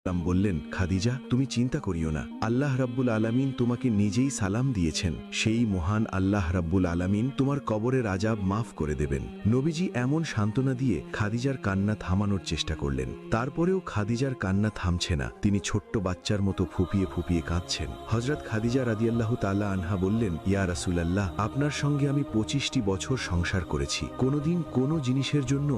বললেন, খাদিজা, তুমি চিন্তা করিও না, আল্লাহ রাব্বুল আলামিন তোমাকে নিজেই সালাম দিয়েছেন। সেই মহান আল্লাহ রাব্বুল আলামিন তোমার কবরের আযাব মাফ করে দেবেন। নবীজি এমন সান্ত্বনা দিয়ে খাদিজার কান্না থামানোর চেষ্টা করলেন। তারপরেও খাদিজার কান্না থামছে না। তিনি ছোট্ট বাচ্চার মতো ফুপিয়ে ফুপিয়ে কাঁদছেন। হযরত খাদিজা রাদিয়াল্লাহু তাআলা আনহা বললেন, ইয়া রাসূলুল্লাহ, আপনার সঙ্গে আমি 25টি বছর সংসার করেছি, কোনোদিন কোনো জিনিসের জন্য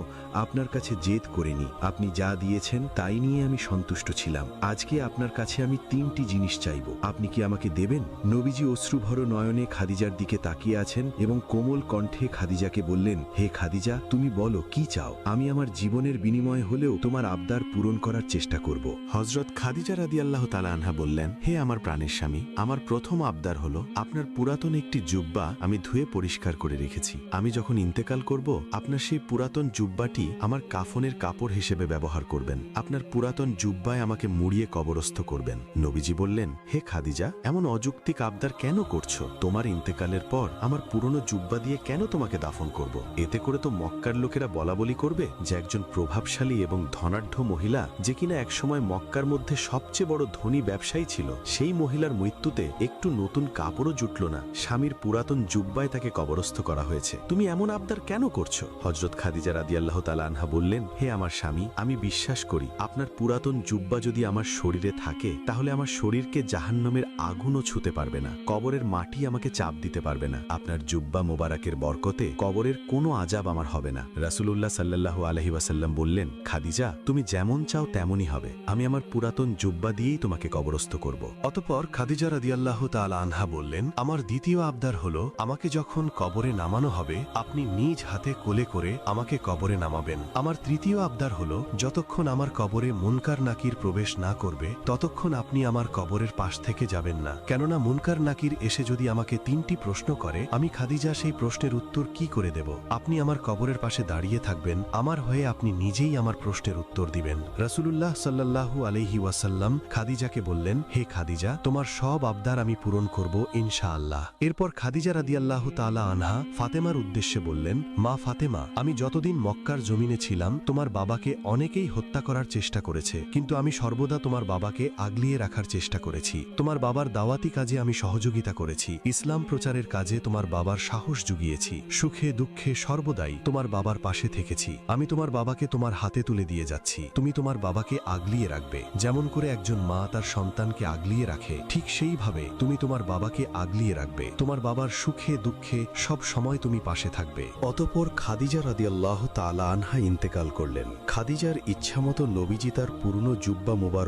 আপনার কাছে জেদ করিনি। আপনি যা দিয়েছেন তাই নিয়ে আমি সন্তুষ্ট ছিলাম। আজকে আপনার কাছে আমি 3টি জিনিস চাইব, আপনি কি আমাকে দেবেন? নবীজি অশ্রুভর নয়নে খাদিজার দিকে তাকিয়ে আছেন এবং কোমল কণ্ঠে খাদিজাকে বললেন, হে খাদিজা, তুমি বলো কি চাও, আমি আমার জীবনের বিনিময়ে হলেও তোমার আবদার পূরণ করার চেষ্টা করব। হযরত খাদিজা রাদিয়াল্লাহু তাআলা আনহা বললেন, হে আমার প্রাণের স্বামী, আমার প্রথম আবদার হলো আপনার পুরাতন একটি জুব্বা আমি ধুয়ে পরিষ্কার করে রেখেছি। আমি যখন ইন্তেকাল করব, আপনার সেই পুরাতন জুব্বাটি আমার কাফনের কাপড় হিসেবে ব্যবহার করবেন। আপনার পুরাতন জুব্বায় আমাকে মুড়িয়ে কবরস্থ করবেন। নবীজি বললেন, হে খাদিজা, এমন অযৌক্তিক আবদার কেন করছো? তোমার ইন্তেকালের পর আমার পুরনো জুব্বা দিয়ে কেন তোমাকে দাফন করব? এতে করে তো মক্কার লোকেরা বলাবলি করবে যে একজন প্রভাবশালী এবং ধনাঢ্য মহিলা, যে কিনা একসময় মক্কার মধ্যে সবচেয়ে বড় ধনী ব্যবসায়ী ছিল, সেই মহিলার মৃত্যুতে একটু নতুন কাপড়ও জুটল না, স্বামীর পুরাতন জুব্বায় তাকে কবরস্থ করা হয়েছে। তুমি এমন আবদার কেন করছো? হযরত খাদিজা রাদিয়াল্লাহু তাআলা আনহা বললেন, হে আমার স্বামী, আমি বিশ্বাস করি আপনার পুরাতন জুব্বা যদি আমার শরীরে থাকে, তাহলে আমার শরীরকে জাহান্নামের আগুনও ছুতে পারবে না, কবরের মাটি আমাকে চাপ দিতে পারবে না। আপনার জুব্বা মোবারকের বরকতে কবরের কোনো আযাব আমার হবে না। রাসূলুল্লাহ সাল্লাল্লাহু আলাইহি ওয়াসাল্লাম বললেন, খাদিজা, তুমি যেমন চাও তেমনই হবে, আমি আমার পুরাতন জুব্বা দিয়েই তোমাকে কবরস্থ করব। অতঃপর খাদিজা রাদিয়াল্লাহু তাআলা আনহা বললেন, আমার দ্বিতীয় আবদার হলো, আমাকে যখন কবরে নামানো হবে, আপনি নিজ হাতে কোলে করে আমাকে কবরে নামাবেন। আমার তৃতীয় আবদার হলো, যতক্ষণ আমার কবরে মুনকার নাকির প্রবেশ না করবে, ততক্ষণ আপনি আমার কবরের পাশ থেকে যাবেন না। কেননা মুনকার নাকির এসে যদি আমাকে 3টি প্রশ্ন করে, আমি খাদিজা সেই প্রশ্নের উত্তর কি করে দেব? আপনি আমার কবরের পাশে দাঁড়িয়ে থাকবেন, আমার হয়ে আপনি নিজেই আমার প্রশ্নের উত্তর দিবেন। রাসূলুল্লাহ সাল্লাল্লাহু আলাইহি ওয়াসাল্লাম খাদিজাকে বললেন, হে খাদিজা, তোমার সব আবদার আমি পূরণ করব ইনশাআল্লাহ। এরপর খাদিজা রাদিয়াল্লাহু তাআলা আনহা ফাতেমার উদ্দেশ্যে বললেন, মা ফাতেমা, আমি যতদিন মক্কার জমিনে ছিলাম, তোমার বাবাকে অনেকেই হত্যা করার চেষ্টা করেছে, কিন্তু আমি সর্বদা তোমার বাবাকে আগলিয়ে রাখার চেষ্টা করেছি। তোমার বাবার দাওয়াতি কাজে আমি সহযোগিতা করেছি, ইসলাম প্রচারের কাজে তোমার বাবার সাহস জুগিয়েছি, সুখে দুঃখে সর্বদাই তোমার বাবার পাশে থেকেছি। আমি তোমার বাবাকে তোমার হাতে তুলে দিয়ে যাচ্ছি, তুমি তোমার বাবাকে আগলিয়ে রাখবে। যেমন করে একজন মা তার সন্তানকে আগলিয়ে রাখে, ঠিক সেইভাবে তুমি তোমার বাবাকে আগলিয়ে রাখবে। তোমার বাবার সুখে দুঃখে সব সময় তুমি পাশে থাকবে। অতঃপর খাদিজা রাদিয়াল্লাহু তাআলা আনহা ইন্তেকাল করলেন। খাদিজার ইচ্ছামতো নবীজি তার পুরনো জুব্বা মোবারক